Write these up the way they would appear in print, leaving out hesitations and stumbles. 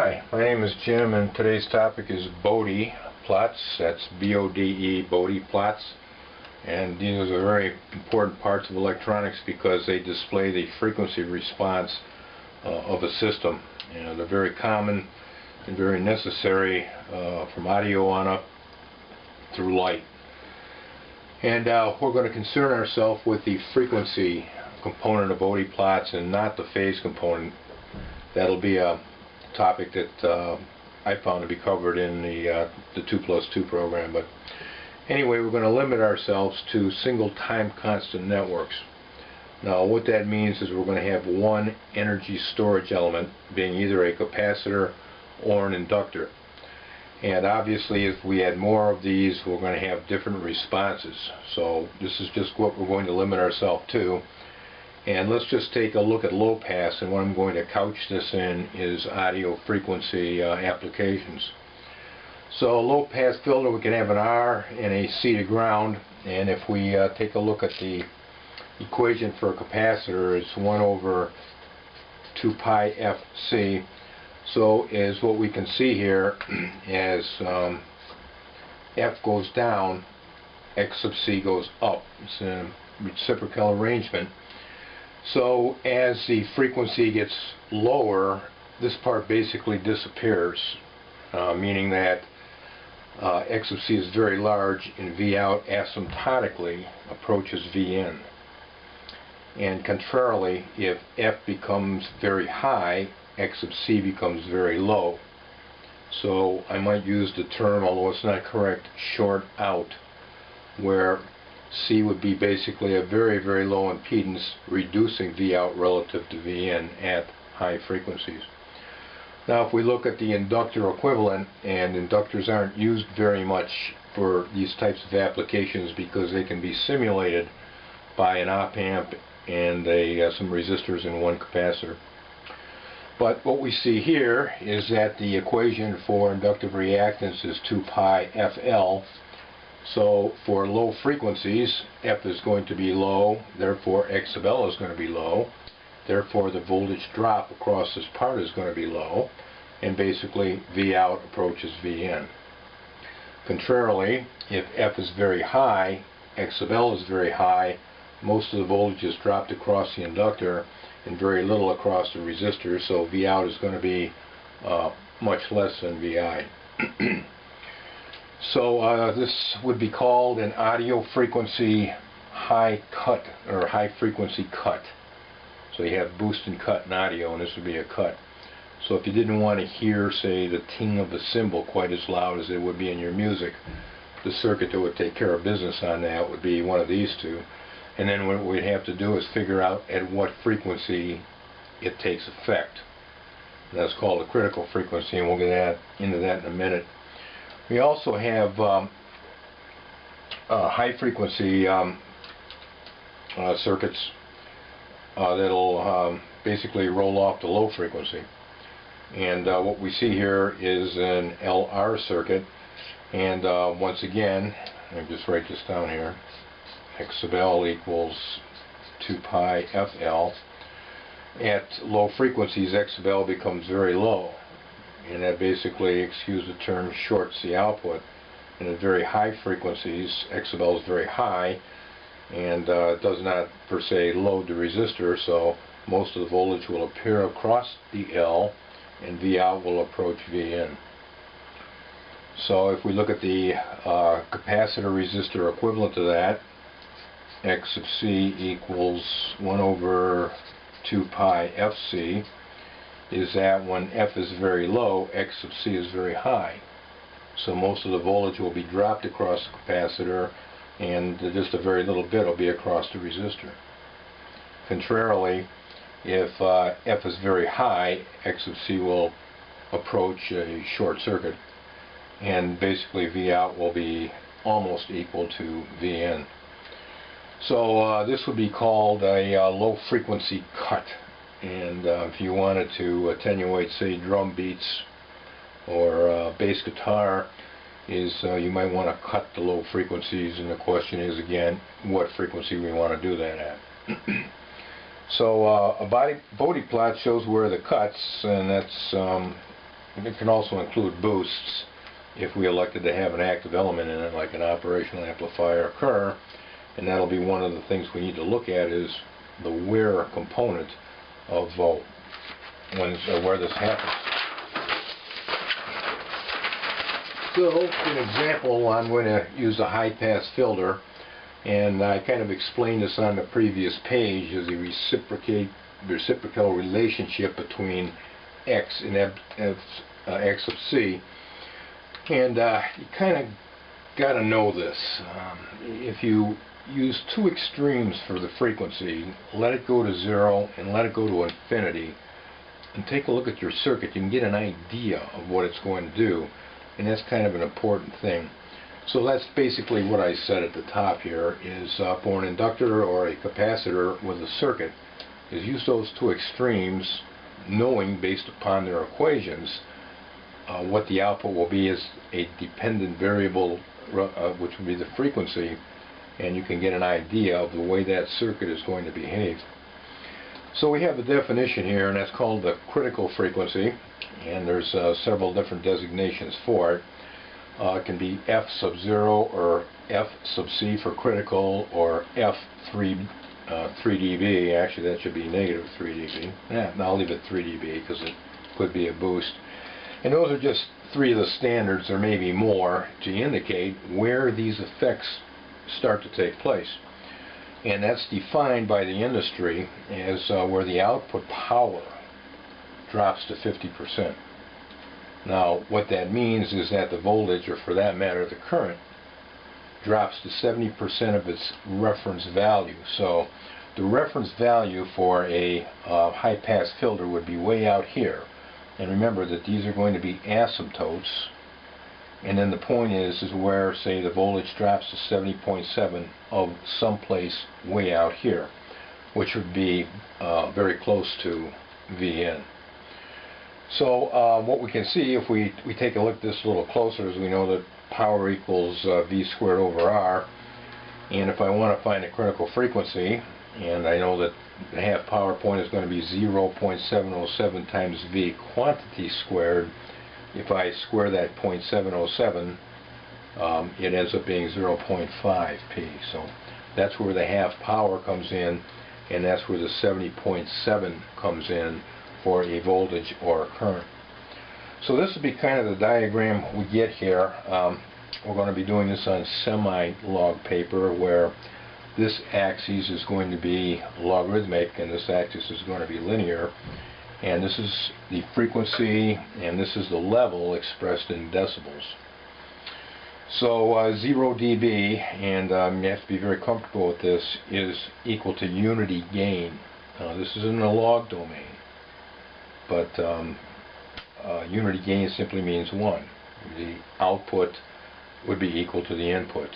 Hi, my name is Jim, and today's topic is Bode plots. That's B-O-D-E, Bode plots. And these are very important parts of electronics because they display the frequency response of a system. You know, they're very common and very necessary from audio on up through light. And we're going to concern ourselves with the frequency component of Bode plots and not the phase component. That'll be a topic that I found to be covered in the 2+2 program. But anyway, we're going to limit ourselves to single time constant networks. Now what that means is we're going to have one energy storage element, being either a capacitor or an inductor. And obviously if we add more of these, we're going to have different responses. So this is just what we're going to limit ourselves to. And let's just take a look at low pass, and what I'm going to couch this in is audio frequency applications. So a low pass filter, we can have an R and a C to ground, and if we take a look at the equation for a capacitor, it's 1 over 2 pi FC. So as what we can see here, as F goes down, X sub C goes up. It's a reciprocal arrangement. So as the frequency gets lower, this part basically disappears, meaning that X sub C is very large and V out asymptotically approaches Vn. And contrarily, if F becomes very high, X sub C becomes very low. So I might use the term, although it's not correct, short out, where C would be basically a very, very low impedance, reducing V out relative to Vn at high frequencies. Now if we look at the inductor equivalent, and inductors aren't used very much for these types of applications because they can be simulated by an op-amp and some resistors and one capacitor. But what we see here is that the equation for inductive reactance is 2 pi FL. So for low frequencies, F is going to be low, therefore X sub L is going to be low, therefore the voltage drop across this part is going to be low, and basically V out approaches Vn. Contrarily, if F is very high, X sub L is very high, most of the voltage is dropped across the inductor and very little across the resistor, so V out is going to be much less than Vi. So this would be called an audio frequency high cut, or high frequency cut. So you have boost and cut in audio, and this would be a cut. So if you didn't want to hear, say, the ting of the cymbal quite as loud as it would be in your music, the circuit that would take care of business on that would be one of these two. And then what we'd have to do is figure out at what frequency it takes effect. And that's called a critical frequency, and we'll get into that in a minute. We also have high frequency circuits that'll basically roll off the low frequency. And what we see here is an LR circuit, and once again, let me just write this down here, X sub L equals 2 pi FL. At low frequencies, X sub L becomes very low, and that basically, excuse the term, shorts the output. And at very high frequencies, X sub L is very high, and does not per se load the resistor, so most of the voltage will appear across the L, and V out will approach Vn. So if we look at the capacitor resistor equivalent to that, X sub C equals 1 over 2 pi FC, is that when F is very low, X sub C is very high. So most of the voltage will be dropped across the capacitor, and just a very little bit will be across the resistor. Contrarily, if F is very high, X sub C will approach a short circuit, and basically V out will be almost equal to Vn. So this would be called a low frequency cut. And if you wanted to attenuate, say, drum beats or bass guitar, you might want to cut the low frequencies, and the question is, again, what frequency we want to do that at. So a Bode plot shows where the cuts, and that's it can also include boosts if we elected to have an active element in it, like an operational amplifier occur, and that'll be one of the things we need to look at, is the wear component of where this happens. So, for an example, I'm going to use a high-pass filter, and I kind of explained this on the previous page as the reciprocal relationship between X and X of C. And you kind of got to know this. If you use two extremes for the frequency, let it go to 0 and let it go to infinity, and take a look at your circuit, you can get an idea of what it's going to do, and that's kind of an important thing. So that's basically what I said at the top here, is for an inductor or a capacitor with a circuit, is use those two extremes, knowing based upon their equations what the output will be as a dependent variable, which would be the frequency, and you can get an idea of the way that circuit is going to behave. So we have a definition here, and that's called the critical frequency, and there's several different designations for it. It can be F sub 0 or F sub C for critical, or F 3 dB. Actually, that should be negative 3 dB. Yeah, I'll leave it 3 dB because it could be a boost. And those are just three of the standards, or maybe more, to indicate where these effects start to take place. And that's defined by the industry as where the output power drops to 50%. Now, what that means is that the voltage, or for that matter the current, drops to 70% of its reference value. So the reference value for a high-pass filter would be way out here. And remember that these are going to be asymptotes. And then the point is where, say, the voltage drops to 70.7 of someplace way out here, which would be very close to Vn. So what we can see, if we take a look at this a little closer, is we know that power equals V squared over R. And if I want to find a critical frequency, and I know that the half power point is going to be 0.707 times V quantity squared, if I square that 0.707, it ends up being 0.5p. So that's where the half power comes in, and that's where the 70.7 comes in for a voltage or a current. So this would be kind of the diagram we get here. We're going to be doing this on semi-log paper, where this axis is going to be logarithmic and this axis is going to be linear. And this is the frequency, and this is the level expressed in decibels. So 0 dB, and you have to be very comfortable with this, is equal to unity gain. This is in the log domain, but unity gain simply means 1. The output would be equal to the input.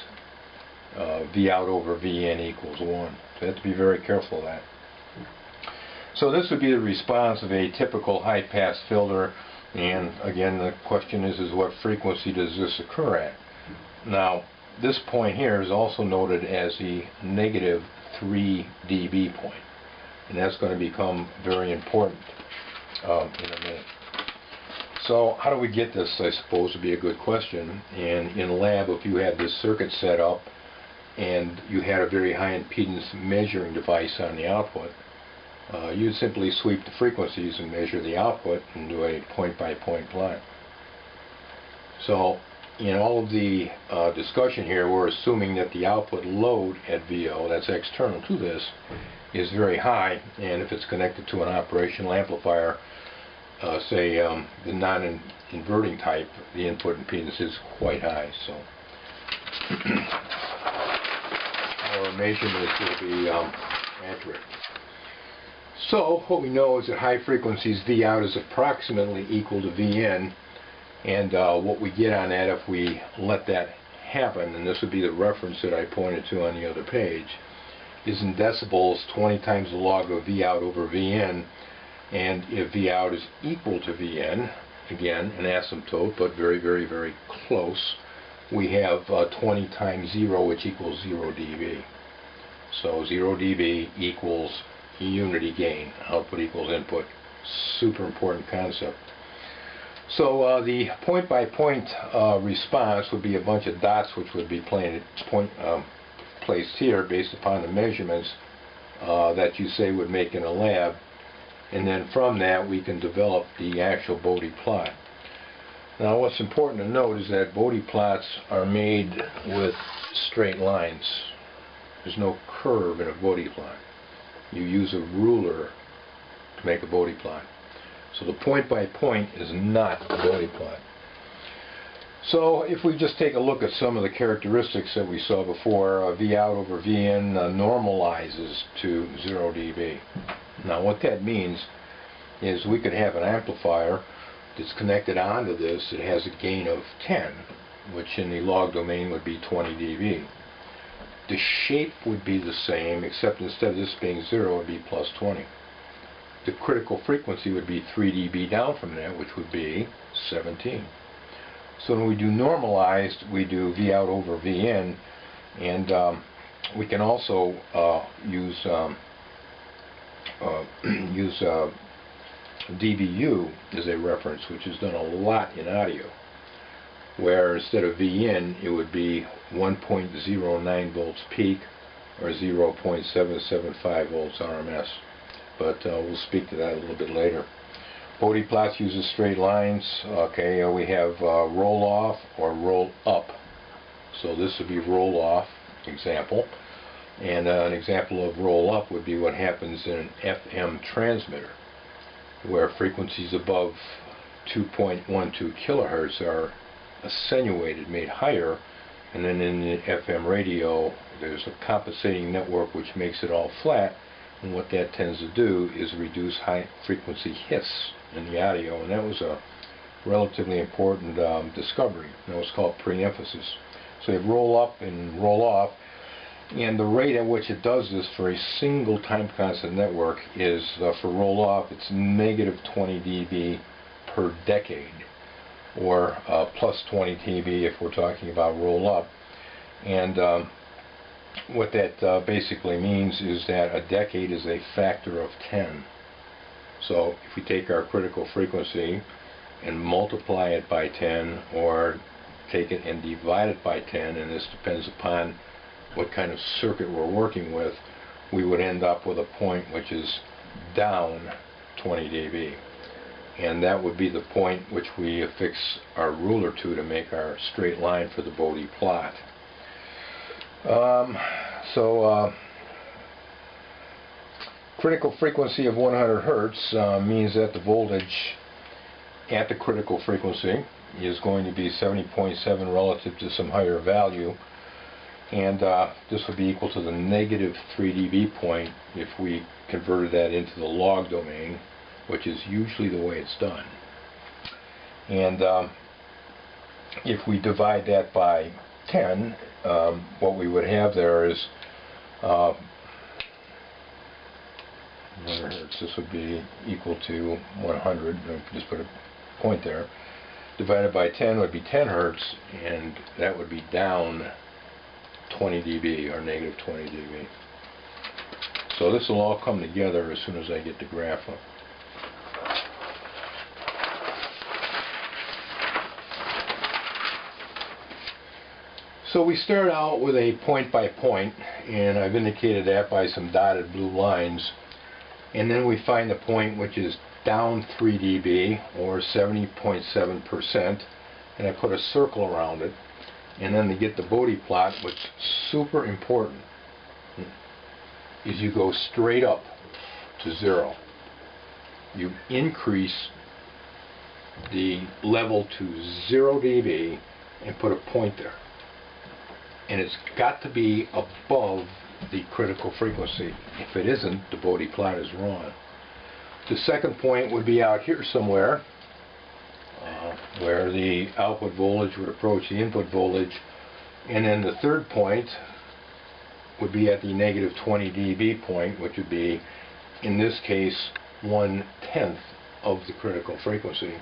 V out over Vn equals 1. So you have to be very careful of that. So this would be the response of a typical high-pass filter, and again the question is what frequency does this occur at? Now this point here is also noted as the negative 3 dB point, and that's going to become very important in a minute. So how do we get this, I suppose, would be a good question. And in lab, if you had this circuit set up and you had a very high impedance measuring device on the output, you'd simply sweep the frequencies and measure the output and do a point-by-point plot. So in all of the discussion here, we're assuming that the output load at VO, that's external to this, is very high, and if it's connected to an operational amplifier, say the non-inverting type, the input impedance is quite high. So our measurements will be accurate. So what we know is that high frequencies V out is approximately equal to Vn, and what we get on that if we let that happen, and this would be the reference that I pointed to on the other page, is in decibels 20 times the log of V out over Vn. And if V out is equal to Vn, again an asymptote but very, very, very close, we have 20 times 0, which equals 0 dB. So 0 dB equals unity gain. Output equals input. Super important concept. So the point-by-point response would be a bunch of dots which would be placed here based upon the measurements that you say would make in a lab, and then from that we can develop the actual Bode plot. Now what's important to note is that Bode plots are made with straight lines. There's no curve in a Bode plot. You use a ruler to make a Bode plot. So the point-by-point is not a Bode plot. So if we just take a look at some of the characteristics that we saw before, V out over Vn normalizes to 0 dB. Now what that means is we could have an amplifier that's connected onto this. It has a gain of 10, which in the log domain would be 20 dB. The shape would be the same, except instead of this being 0, it would be plus 20. The critical frequency would be 3 dB down from that, which would be 17. So when we do normalized, we do V out over Vn, and we can also use dBu as a reference, which is done a lot in audio, where instead of Vn it would be 1.09 volts peak or 0.775 volts RMS. But we'll speak to that a little bit later. Bode plots uses straight lines. Okay, we have roll off or roll up. So this would be roll off example, and an example of roll up would be what happens in an FM transmitter, where frequencies above 2.12 kilohertz are attenuated, made higher, and then in the FM radio there's a compensating network which makes it all flat, and what that tends to do is reduce high frequency hiss in the audio, and that was a relatively important discovery. That was called pre-emphasis. So you have roll up and roll off, and the rate at which it does this for a single time constant network is, for roll off, it's negative 20 dB per decade, or plus 20 dB if we're talking about roll up. And what that basically means is that a decade is a factor of 10. So if we take our critical frequency and multiply it by 10, or take it and divide it by 10, and this depends upon what kind of circuit we're working with, we would end up with a point which is down 20 dB. And that would be the point which we affix our ruler to make our straight line for the Bode plot. Critical frequency of 100 Hertz means that the voltage at the critical frequency is going to be 70.7 relative to some higher value, and this would be equal to the negative 3 dB point if we converted that into the log domain, which is usually the way it's done. And if we divide that by 10, what we would have there is 100 hertz. This would be equal to 100. Just put a point there. Divided by 10 would be 10 hertz, and that would be down 20 dB, or negative 20 dB. So this will all come together as soon as I get the graph up. So we start out with a point-by-point, and I've indicated that by some dotted blue lines. And then we find the point which is down 3 dB, or 70.7%, and I put a circle around it. And then to get the Bode plot, what's super important is you go straight up to 0. You increase the level to 0 dB and put a point there. And it's got to be above the critical frequency. If it isn't, the Bode plot is wrong. The second point would be out here somewhere, where the output voltage would approach the input voltage, and then the third point would be at the negative 20 dB point, which would be, in this case, 1/10 of the critical frequency.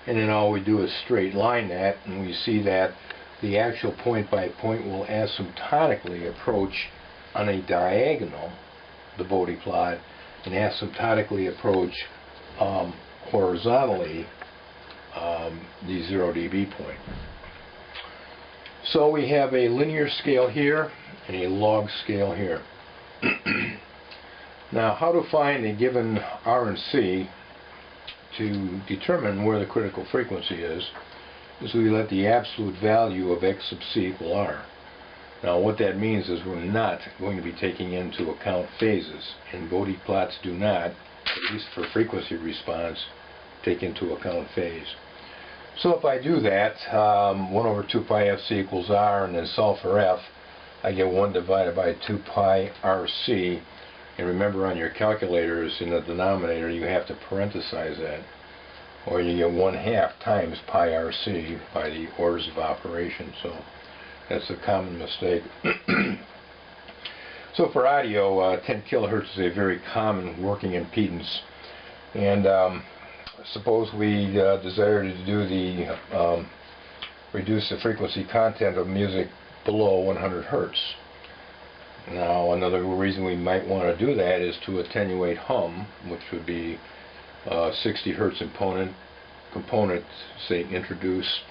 And then all we do is straight line that, and we see that the actual point-by-point will asymptotically approach on a diagonal the Bode plot, and asymptotically approach horizontally the 0 dB point. So we have a linear scale here and a log scale here. Now, how to find a given R and C to determine where the critical frequency is we let the absolute value of X sub C equal R. Now, what that means is we're not going to be taking into account phases, and Bode plots do not, at least for frequency response, take into account phase. So if I do that, 1 over 2 pi FC equals R, and then solve for F, I get 1 divided by 2 pi RC. And remember, on your calculators in the denominator, you have to parenthesize that, or you get 1/2 times pi RC by the orders of operation. So that's a common mistake. So for audio, 10 kilohertz is a very common working impedance. And suppose we desire to do the reduce the frequency content of music below 100 hertz. Now, another reason we might want to do that is to attenuate hum, which would be 60 hertz component, say, introduced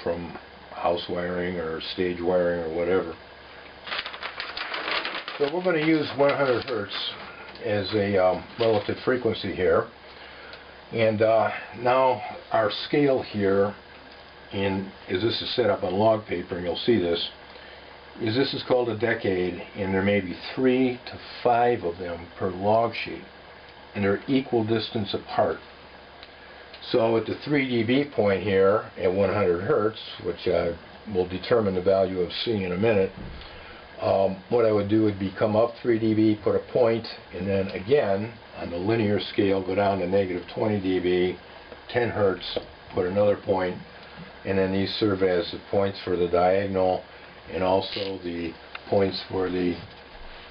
from house wiring or stage wiring or whatever. So we're going to use 100 hertz as a relative frequency here. And now our scale here, as this is set up on log paper, and you'll see this, this is called a decade, and there may be 3 to 5 of them per log sheet, and they're equal distance apart. So at the 3 dB point here at 100 hertz, which will determine the value of C in a minute, what I would do would be come up 3 dB, put a point, and then again on the linear scale go down to negative 20 dB, 10 hertz, put another point, and then these serve as the points for the diagonal and also the points for the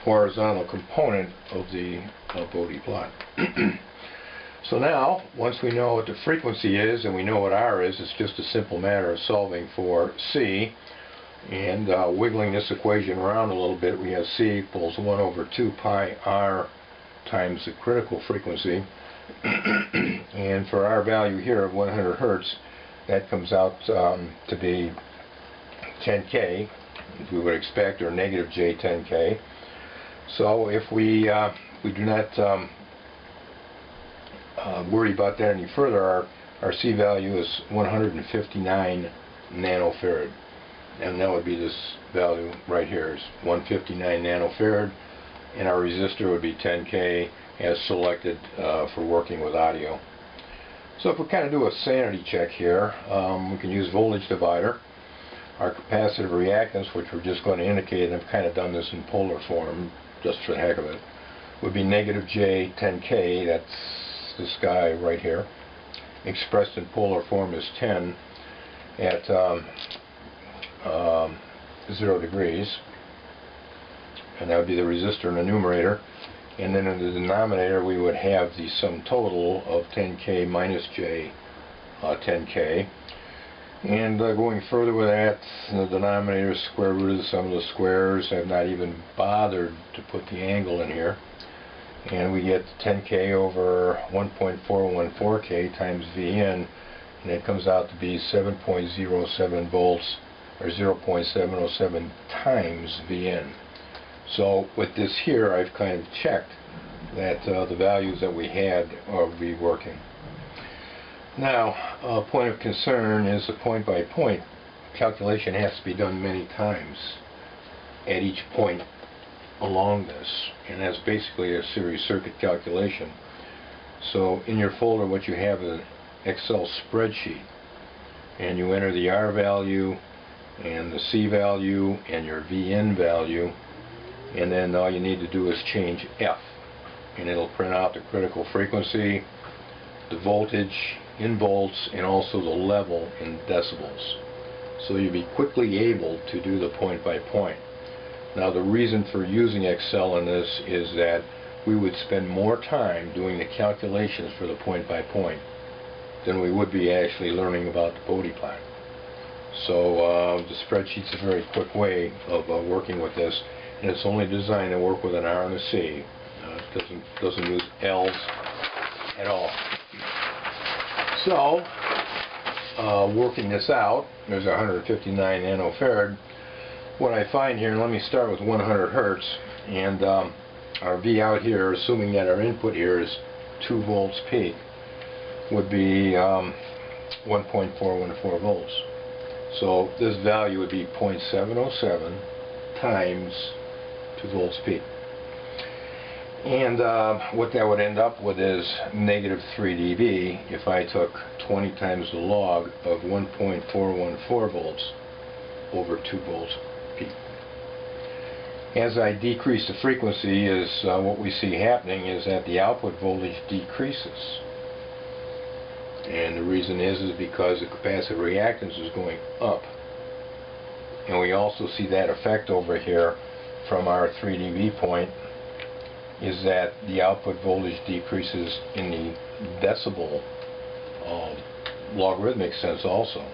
horizontal component of the Bode plot. So now, once we know what the frequency is and we know what R is, it's just a simple matter of solving for C and wiggling this equation around a little bit. We have C equals 1 over 2 pi R times the critical frequency. And for our value here of 100 hertz, that comes out to be 10K, as we would expect, or negative J 10K. So if we do not worry about that any further, our C value is 159 nanofarad, and that would be this value right here, is 159 nanofarad, and our resistor would be 10K as selected for working with audio. So if we kind of do a sanity check here, we can use voltage divider. Our capacitive reactance, which we're just going to indicate, and I've kind of done this in polar form just for the heck of it, would be negative J 10K. That's this guy right here, expressed in polar form as 10 at 0 degrees, and that would be the resistor in the numerator. And then in the denominator we would have the sum total of 10K minus J 10K. And going further with that, in the denominator, square root of the sum of the squares. I've not even bothered to put the angle in here. And we get 10K over 1.414K times Vn, and it comes out to be 7.07 volts, or 0.707 times Vn. So with this here, I've kind of checked that the values that we had are be working. Now, a point of concern is the point-by-point calculation has to be done many times at each point along this, and that's basically a series circuit calculation. So in your folder, what you have is an Excel spreadsheet, and you enter the R value and the C value and your Vn value, and then all you need to do is change F, and it'll print out the critical frequency, the voltage in volts, and also the level in decibels. So you'll be quickly able to do the point by point. Now, the reason for using Excel in this is that we would spend more time doing the calculations for the point by point than we would be actually learning about the Bode plot. So the spreadsheet's a very quick way of working with this, and it's only designed to work with an R and a C. It doesn't use L's at all. So working this out, there's 159 nanofarad. What I find here, and let me start with 100 hertz, and our V out here, assuming that our input here is 2 volts peak, would be 1.414 volts. So this value would be 0.707 times 2 volts peak. And what that would end up with is negative 3 dB if I took 20 times the log of 1.414 volts over 2 volts peak. As I decrease the frequency, is what we see happening is that the output voltage decreases. And the reason is because the capacitive reactance is going up. And we also see that effect over here from our 3 dB point, is that the output voltage decreases in the decibel logarithmic sense also.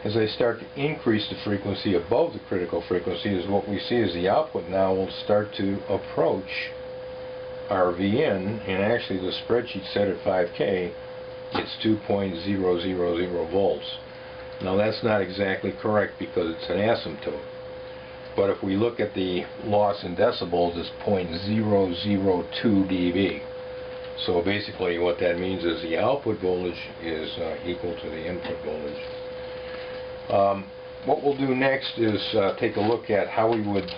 As I start to increase the frequency above the critical frequency, is what we see is the output now will start to approach our Vin, and actually the spreadsheet set at 5K, it's 2.000 volts. Now that's not exactly correct because it's an asymptote. But if we look at the loss in decibels, it's 0.002 dB. So basically what that means is the output voltage is equal to the input voltage. What we'll do next is take a look at how we would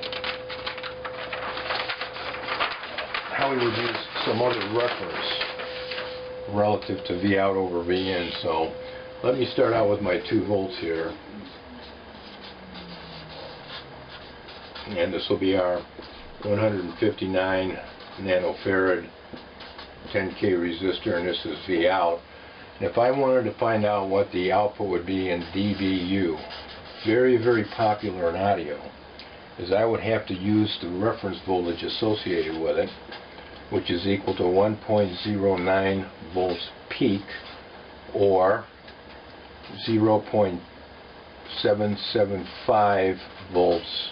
use some other reference relative to V out over V in. So let me start out with my 2 volts here. And this will be our 159 nanofarad 10K resistor, and this is V out. And if I wanted to find out what the output would be in dBu, very, very popular in audio, is I would have to use the reference voltage associated with it, which is equal to 1.09 volts peak, or 0.775 volts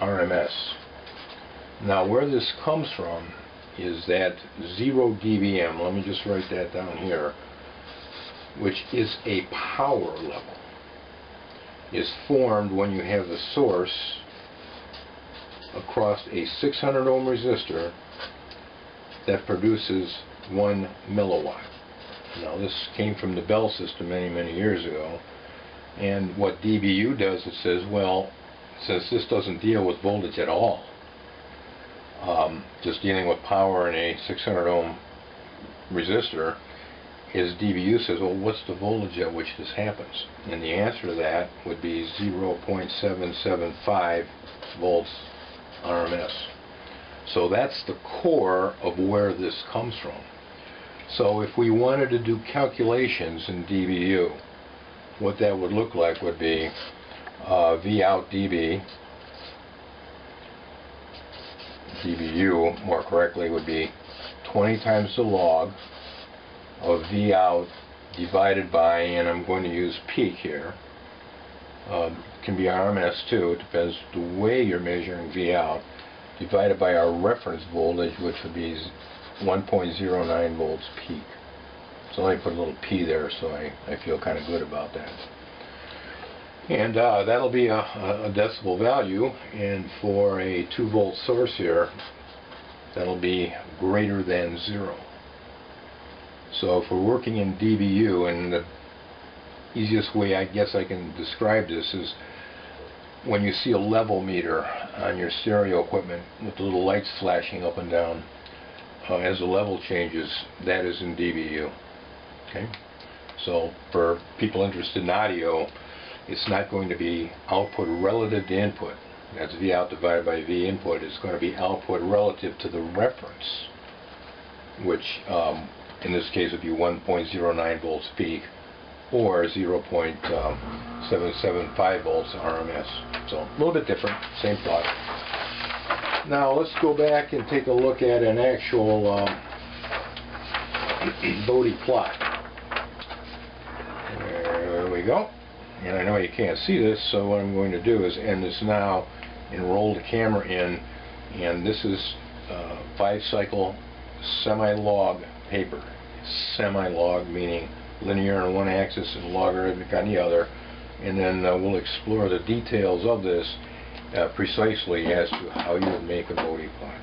RMS. Now where this comes from is that 0 dBm, let me just write that down here, which is a power level, is formed when you have the source across a 600 ohm resistor that produces 1 milliwatt. Now this came from the Bell system many, many years ago, and what dBu does, it says, well, since this doesn't deal with voltage at all, just dealing with power in a 600 ohm resistor, is dBu says, well, what's the voltage at which this happens? And the answer to that would be 0.775 volts RMS. So that's the core of where this comes from. So if we wanted to do calculations in dBu, what that would look like would be V out dB, dBu more correctly would be 20 times the log of V out divided by, and I'm going to use peak here, can be RMS too, it depends the way you're measuring V out, divided by our reference voltage, which would be 1.09 volts peak. So let me put a little P there so I feel kind of good about that. And that'll be a decibel value, and for a 2 volt source here, that'll be greater than 0. So if we're working in dBu, and the easiest way I guess I can describe this is when you see a level meter on your stereo equipment with the little lights flashing up and down, as the level changes, that is in dBu. Okay? So for people interested in audio, it's not going to be output relative to input. That's V out divided by V input. It's going to be output relative to the reference, which in this case would be 1.09 volts peak, or 0.775 volts RMS. So a little bit different, same thought. Now let's go back and take a look at an actual Bode plot. There we go. And I know you can't see this, so what I'm going to do is end this now and roll the camera in, and this is 5-cycle semi-log paper. Semi-log meaning linear on one axis and logarithmic on the other, and then we'll explore the details of this precisely as to how you would make a Bode plot.